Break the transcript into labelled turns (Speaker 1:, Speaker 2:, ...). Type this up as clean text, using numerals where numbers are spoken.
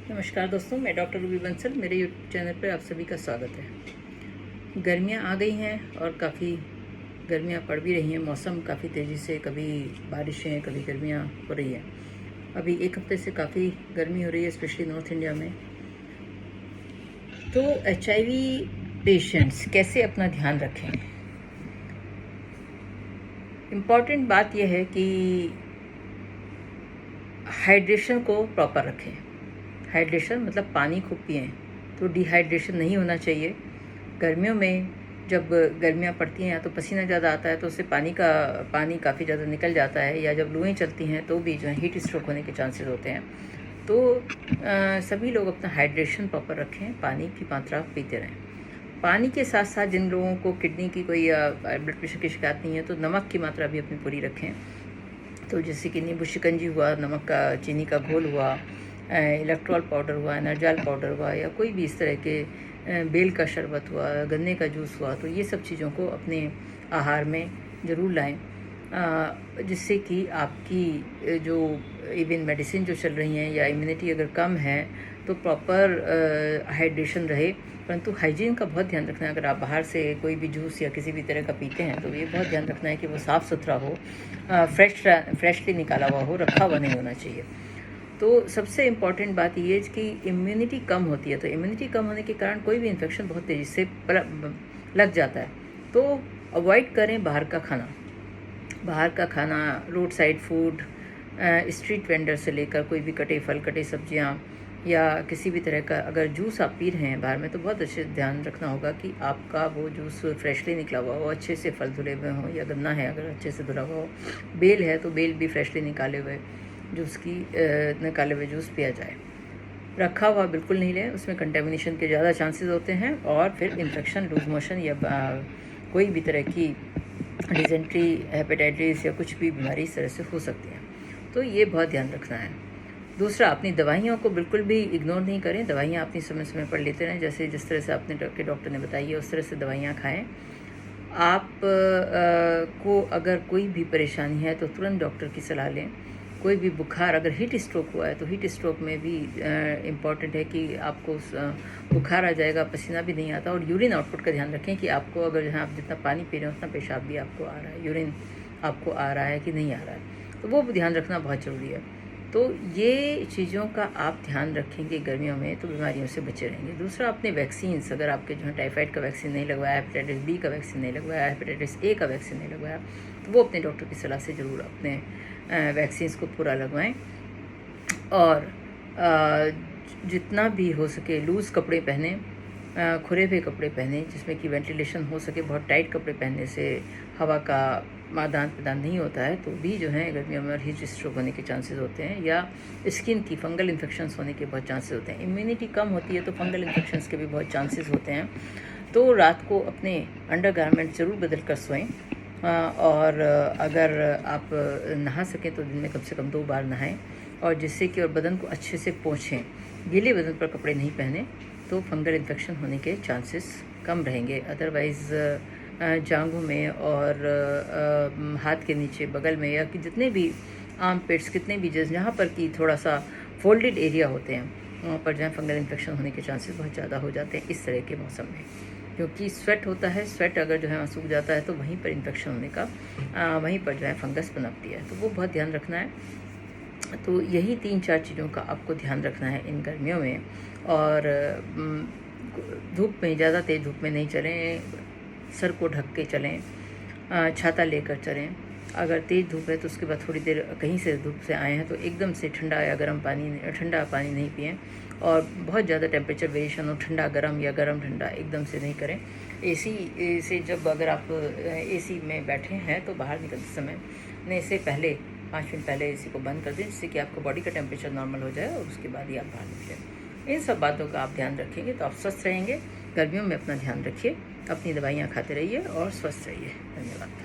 Speaker 1: नमस्कार दोस्तों, मैं डॉक्टर रूबी बंसल। मेरे यूट्यूब चैनल पर आप सभी का स्वागत है। गर्मियां आ गई हैं और काफ़ी गर्मियां पड़ भी रही हैं। मौसम काफ़ी तेज़ी से, कभी बारिशें, कभी गर्मियां हो रही हैं। अभी एक हफ्ते से काफ़ी गर्मी हो रही है, स्पेशली नॉर्थ इंडिया में। तो HIV पेशेंट्स कैसे अपना ध्यान रखें? इम्पॉर्टेंट बात यह है कि हाइड्रेशन को प्रॉपर रखें। हाइड्रेशन मतलब पानी खूब पिएं। तो डिहाइड्रेशन नहीं होना चाहिए। गर्मियों में जब गर्मियाँ पड़ती हैं या तो पसीना ज़्यादा आता है तो उससे पानी काफ़ी ज़्यादा निकल जाता है, या जब लूएं चलती हैं तो भी जो है हीट स्ट्रोक होने के चांसेस होते हैं। तो सभी लोग अपना हाइड्रेशन प्रॉपर रखें, पानी की मात्रा पीते रहें। पानी के साथ साथ जिन लोगों को किडनी की कोई ब्लड प्रेशर की शिकायत नहीं है तो नमक की मात्रा भी अपनी पूरी रखें। तो जैसे कि नींबू शिकंजी हुआ, नमक का चीनी का घोल हुआ, इलेक्ट्रॉल पाउडर हुआ, एनर्जाल पाउडर हुआ, या कोई भी इस तरह के बेल का शरबत हुआ, गन्ने का जूस हुआ, तो ये सब चीज़ों को अपने आहार में ज़रूर लाएं, जिससे कि आपकी जो इवन मेडिसिन जो चल रही हैं या इम्यूनिटी अगर कम है तो प्रॉपर हाइड्रेशन रहे। परंतु हाइजीन का बहुत ध्यान रखना है। अगर आप बाहर से कोई भी जूस या किसी भी तरह का पीते हैं तो ये बहुत ध्यान रखना है कि वो साफ़ सुथरा हो, फ्रेशली निकाला हुआ हो, रखा हुआ नहीं होना चाहिए। तो सबसे इम्पॉर्टेंट बात ये है कि इम्यूनिटी कम होती है, तो इम्यूनिटी कम होने के कारण कोई भी इन्फेक्शन बहुत तेज़ी से लग जाता है। तो अवॉइड करें बाहर का खाना, road side food, street vendor से लेकर कोई भी कटे फल, कटे सब्जियां, या किसी भी तरह का अगर जूस आप पी रहे हैं बाहर में तो बहुत अच्छे से ध्यान रखना होगा कि आपका वो जूस फ्रेशली निकला हुआ हो, अच्छे से फल धुले हुए हों, या गन्ना है अगर अच्छे से धुला हुआ हो, बेल है तो बेल भी फ्रेशली निकाले हुए जूस पिया जाए। रखा हुआ बिल्कुल नहीं लें, उसमें कंटेमिनेशन के ज़्यादा चांसेस होते हैं और फिर इन्फेक्शन, लूज मोशन या कोई भी तरह की डिसेंट्री, हेपेटाइटिस या कुछ भी बीमारी इस तरह से हो सकती है। तो ये बहुत ध्यान रखना है। दूसरा, अपनी दवाइयों को बिल्कुल भी इग्नोर नहीं करें। दवाइयाँ अपनी समय समय पर लेते रहें, जैसे जिस तरह से आपने डॉक्टर ने बताई है उस तरह से दवाइयाँ खाएं। आप को अगर कोई भी परेशानी है तो तुरंत डॉक्टर की सलाह लें। कोई भी बुखार, अगर हीट स्ट्रोक हुआ है तो हीट स्ट्रोक में भी इम्पॉर्टेंट है कि आपको बुखार आ जाएगा, पसीना भी नहीं आता, और यूरिन आउटपुट का ध्यान रखें कि आपको अगर जहाँ आप जितना पानी पी रहे हैं उतना पेशाब भी आपको आ रहा है, यूरिन आपको आ रहा है कि नहीं आ रहा है, तो वो ध्यान रखना बहुत ज़रूरी है। तो ये चीज़ों का आप ध्यान रखेंगे गर्मियों में तो बीमारियों से बचे रहेंगे। दूसरा, अपने वैक्सीन्स, अगर आपके जो है टाइफाइड का वैक्सीन नहीं लगवाया, हेपेटाइटिस बी का वैक्सीन नहीं लगवाया, हेपेटाइटिस ए का वैक्सीन नहीं लगवाया, तो वो अपने डॉक्टर की सलाह से ज़रूर अपने वैक्सीन्स को पूरा लगवाएं। और जितना भी हो सके लूज़ कपड़े पहने, खुले हुए कपड़े पहने जिसमें कि वेंटिलेशन हो सके। बहुत टाइट कपड़े पहनने से हवा का आदान प्रदान नहीं होता है तो भी जो है गर्मियों में हीट स्ट्रोक होने के चांसेस होते हैं, या स्किन की फंगल इन्फेक्शंस होने के बहुत चांसेस होते हैं। इम्यूनिटी कम होती है तो फंगल इन्फेक्शंस के भी बहुत चांसेस होते हैं। तो रात को अपने अंडरगारमेंट ज़रूर बदल कर सोएं, और अगर आप नहा सकें तो दिन में कम से कम 2 बार नहाएं, और जिससे कि और बदन को अच्छे से पोंछें। गीले बदन पर कपड़े नहीं पहने तो फंगल इन्फेक्शन होने के चांसेस कम रहेंगे। अदरवाइज़ जांघों में और हाथ के नीचे, बगल में, या कि जितने भी आर्म पिट्स, कितने भी जहाँ पर कि थोड़ा सा फोल्डेड एरिया होते हैं वहाँ पर जो है फंगल इन्फेक्शन होने के चांसेस बहुत ज़्यादा हो जाते हैं इस तरह के मौसम में, क्योंकि स्वेट होता है। स्वेट अगर जो है सूख जाता है तो वहीं पर इन्फेक्शन होने का, वहीं पर जो है फंगस पनपती है, तो वो बहुत ध्यान रखना है। तो यही 3-4 चीज़ों का आपको ध्यान रखना है इन गर्मियों में। और धूप में, ज़्यादा तेज़ धूप में नहीं चलें, सर को ढक के चलें, छाता लेकर चलें। अगर तेज़ धूप है तो उसके बाद थोड़ी देर कहीं से धूप से आए हैं तो एकदम से ठंडा या ठंडा पानी नहीं पिएं, और बहुत ज़्यादा टेम्परेचर वेरिएशन हो, ठंडा गर्म या गर्म ठंडा एकदम से नहीं करें। एसी से जब अगर आप एसी में बैठे हैं तो बाहर निकलते समय ने से पहले 5 मिनट पहले एसी को बंद कर दें, जिससे कि आपका बॉडी का टेम्परेचर नॉर्मल हो जाए, और उसके बाद ही आप बाहर निकलें। इन सब बातों का आप ध्यान रखेंगे तो आप स्वस्थ रहेंगे। गर्मियों में अपना ध्यान रखिए, अपनी दवाइयाँ खाते रहिए और स्वस्थ रहिए। धन्यवाद।